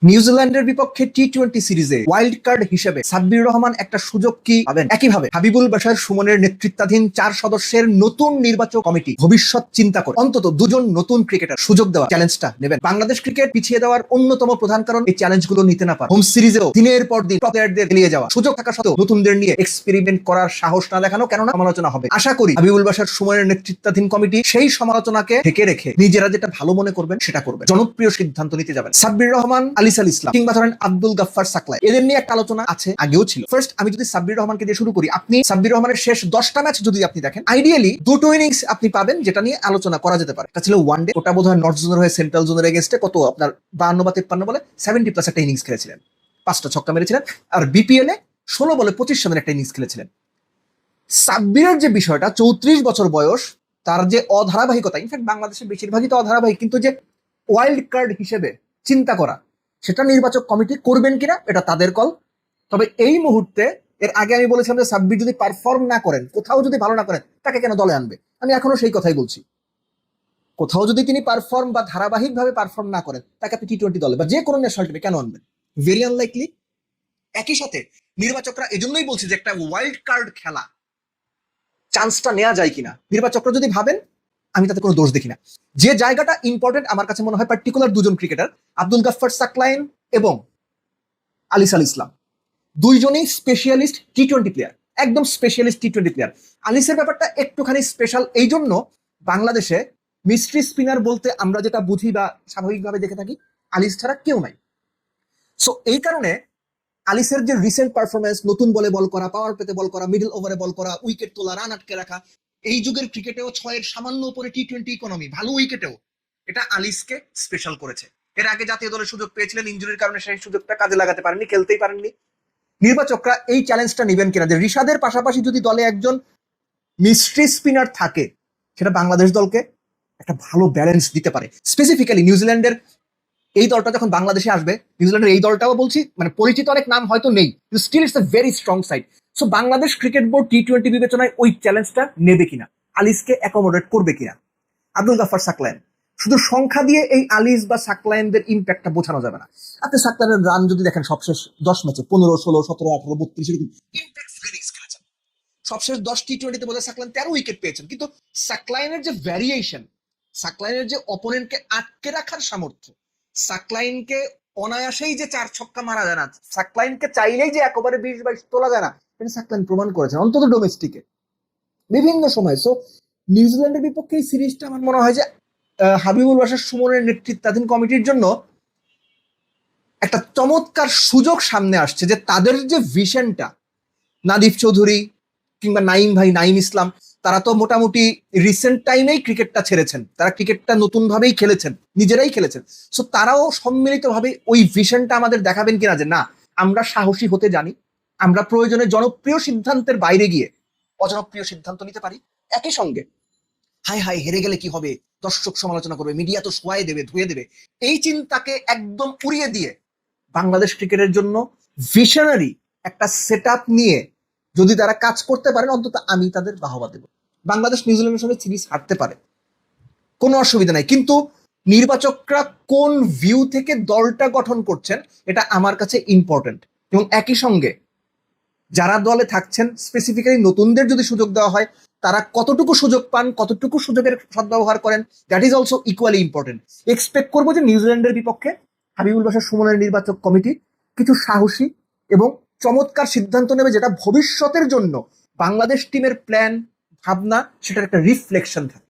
নিউজিল্যান্ডের বিপক্ষে টি-20 সিরিজে ওয়াইল্ড কার্ড হিসেবে সাব্বির রহমান একটা সুযোগ কি পাবেন? একইভাবে হাবিবুল বাশার সুমনের নেতৃত্বাধীন 4 সদস্যের নতুন নির্বাচক কমিটি ভবিষ্যৎ চিন্তা করে অন্তত দুজন নতুন ক্রিকেটার সুযোগ দেওয়া চ্যালেঞ্জটা নেবেন। বাংলাদেশ ক্রিকেট পিছিয়ে দেওয়ার অন্যতম প্রধান কারণ এই চ্যালেঞ্জগুলো নিতে না পারে। হোম সিরিজেও দিনের পর দিন টপ প্লেয়ারদের এড়িয়ে যাওয়া, সুযোগ থাকা সত্ত্বেও নতুনদের নিয়ে এক্সপেরিমেন্ট করার সাহস না দেখানো, কেননা সমালোচনা হবে। আশা করি হাবিবুল বাশার সুমনের নেতৃত্বাধীন কমিটি সেই সমালোচনাকে ঢেকে রেখে নিজেরা যেটা ভালো মনে করবেন সেটা করবেন, জনপ্রিয় সিদ্ধান্ত নিতে যাবেন। সাব্বির রহমান, আলিস আল ইসলাম কিংবা ধরেন আব্দুল গাফফার সাকলাই, এদের নিয়ে একটা আলোচনা আছে, আগেও ছিল। ফার্স্ট আমি যদি সাব্বির রহমানকে দিয়ে শুরু করি, আপনি সাব্বির রহমানের শেষ 10টা ম্যাচ যদি আপনি দেখেন, আইডিয়ালি দুটো ইনিংস আপনি পাবেন যেটা নিয়ে আলোচনা করা যেতে পারে। এটা ছিল ওয়ান ডে, ওটা বোধহয় নর্থ জোনের হয়ে সেন্ট্রাল জোনের এগেইনস্টে কত আপনার 52 বা 53 বলে 70+ একটা ইনিংস খেলেছিলেন, 5টা ছক্কা মেরেছিলেন। আর বিপিএল এ 16 বলে 25 রানের একটা ইনিংস খেলেছিলেন। সাব্বিরের যে বিষয়টা, 34 বছর বয়স, তার যে অধারাবাহিকতা, ইনফ্যাক্ট বাংলাদেশের বেশিরভাগই তো অধারাবাহিক, কিন্তু যে ওয়াইল্ড কার্ড হিসেবে চিন্তা করা, সেটা নির্বাচক কমিটি করবেন কিনা এটা তাদের কল। তবে এই মুহূর্তে, এর আগে আমি বলেছিলাম যে সাব্বির যদি পারফর্ম না করেন, কোথাও যদি ভালো না করেন, তাকে কেন দলে আনবে? আমি এখনো সেই কথাই বলছি। কোথাও যদি তিনি পারফর্ম বা ধারাবাহিকভাবে পারফর্ম না করেন, তাকে আপনি টি-20 দলে বা যে কোনো ন্যাশনাল টিমে কেন আনবেন? Very unlikely. একই সাথে নির্বাচকরা এজন্যই বলছে যে একটা ওয়াইল্ড কার্ড খেলা, চান্সটা নেওয়া যায় কিনা, নির্বাচকরা যদি ভাবেন, আমি তাতে কোনো দোষ দেখি না। যে জায়গাটা ইম্পর্টেন্ট আমার কাছে মনে হয়, পার্টিকুলার দুজন ক্রিকেটার, আব্দুল গাফফার সাকলাইন এবং আলিস আল ইসলাম, দুইজনেই স্পেশালিস্ট টি-20 প্লেয়ার, একদম স্পেশালিস্ট টি-20 প্লেয়ার। আলিসের ব্যাপারটা একটুখানি স্পেশাল এই জন্য, বাংলাদেশে মিস্ট্রি স্পিনার বলতে আমরা যেটা বুঝি বা স্বাভাবিকভাবে দেখে থাকি, আলিস ছাড়া কেউ নাই। সো এই কারণে আলিসের যে রিসেন্ট পারফরমেন্স, নতুন বলে বল করা, পাওয়ার পেতে বল করা, মিডল ওভারে বল করা, উইকেট তোলা, রান আটকে রাখা, এই যুগের ক্রিকেটেও 6-এর সামান্য উপরে টি-20 ইকোনমি, ভালো উইকেটেও, এটা আলিসকে স্পেশাল করেছে। এর আগে জাতীয় দলের সুযোগ পেয়েছিলেন, ইনজুরির কারণে সেই সুযোগটা কাজে লাগাতে পারেননি, খেলতেই পারেননি। নির্বাচকরা এই চ্যালেঞ্জটা নেবেন কিনা যে রিশাদের পাশাপাশি যদি দলে একজন মিস্ট্রি স্পিনার থাকে, সেটা বাংলাদেশ দলকে একটা ভালো ব্যালেন্স দিতে পারে। স্পেসিফিক্যালি নিউজিল্যান্ডের এই দলটা যখন বাংলাদেশে আসবে, নিউজিল্যান্ডের এই দলটাও বলছি, মানে পরিচিত অনেক নাম হয়তো নেই, কিন্তু still it's a very strong side. So Bangladesh cricket board টি-20 বিবেচনায় ওই চ্যালেঞ্জটা নেবে কিনা, আলিসকে অ্যাকোমোডেট করবে কিনা। আব্দুল গাফফার সাকলাইন, শুধু সংখ্যা দিয়ে এই আলিস বা সাকলাইনদের ইম্প্যাক্টটা বোঝানো যাবে না। আপনি সাকলাইনের রান যদি দেখেন, সবশেষ 10 ম্যাচে 15, 16, 17, 18, 32 এরকম ইম্প্যাক্ট ইনিংস খেলেছেন। সবশেষ 10 টি-20 বোধহয় সাকলাইন 13 উইকেট পেয়েছেন, কিন্তু সাকলাইনের যে ভ্যারিয়েশন, সাকলাইনের যে অপোনেন্টকে আটকে রাখার সামর্থ্য, সাকলাইনকে অনায়াসেই যে 4 ছক্কা মারা যায় না, সাকলাইনকে চাইলেই যে একেবারে 20-22 তোলা যায় না, এটা সাকলাইন প্রমাণ করেছেন, অন্তত ডোমেস্টিকে বিভিন্ন সময়। সো নিউজিল্যান্ডের বিপক্ষে এই সিরিজটা আমার মনে হয় যে হাবিবুল বাশার সুমনের নেতৃত্বাধীন কমিটির জন্য একটা চমৎকার সুযোগ সামনে আসছে, যে তাদের যে ভিশনটা, নাদিফ চৌধুরী কিংবা নাইম ভাই, নাইম ইসলাম, তারা তো মোটামুটি রিসেন্ট টাইমেই ক্রিকেটটা ছেড়েছেন, তারা ক্রিকেটটা নতুন ভাবেই খেলেছেন, নিজেরাই খেলেছেন। সো তারাও সম্মিলিতভাবে ওই ভিশনটা আমাদের দেখাবেন কিনা যে না, আমরা সাহসী হতে জানি, আমরা প্রয়োজনে জনপ্রিয় সিদ্ধান্তের বাইরে গিয়ে অজনপ্রিয় সিদ্ধান্ত নিতে পারি। একই সঙ্গে হাই হাই হেরে গেলে কি হবে, দর্শক সমালোচনা করবে, মিডিয়া তো শোয়াই দেবে, ধুয়ে দেবে, এই চিন্তাকে একদম উড়িয়ে দিয়ে বাংলাদেশ ক্রিকেটের জন্য ভিশনারি একটা সেট নিয়ে যদি তারা কাজ করতে পারেন, অন্তত আমি তাদের বাহবা দেব। বাংলাদেশ নিউজিল্যান্ডের সঙ্গে সিরিজ হারতে পারে, কোনো অসুবিধা নাই, কিন্তু নির্বাচকরা কোন ভিউ থেকে দলটা গঠন করছেন, এটা আমার কাছে ইম্পর্টেন্ট। এবং একই সঙ্গে যারা দলে থাকছেন, স্পেসিফিক্যালি নতুনদের যদি সুযোগ দেওয়া হয়, তারা কতটুকু সুযোগ পান, কতটুকু সুযোগের সদ্ব্যবহার করেন, that is also equally important. Expect করবো যে নিউজিল্যান্ডের বিপক্ষে হাবিবুল বাশার সুমনের নির্বাচক কমিটি কিছু সাহসী এবং চমৎকার সিদ্ধান্ত নেবে, যেটা ভবিষ্যতের জন্য বাংলাদেশ টিমের প্ল্যান, ভাবনা, সেটার একটা রিফ্লেকশন থাকে।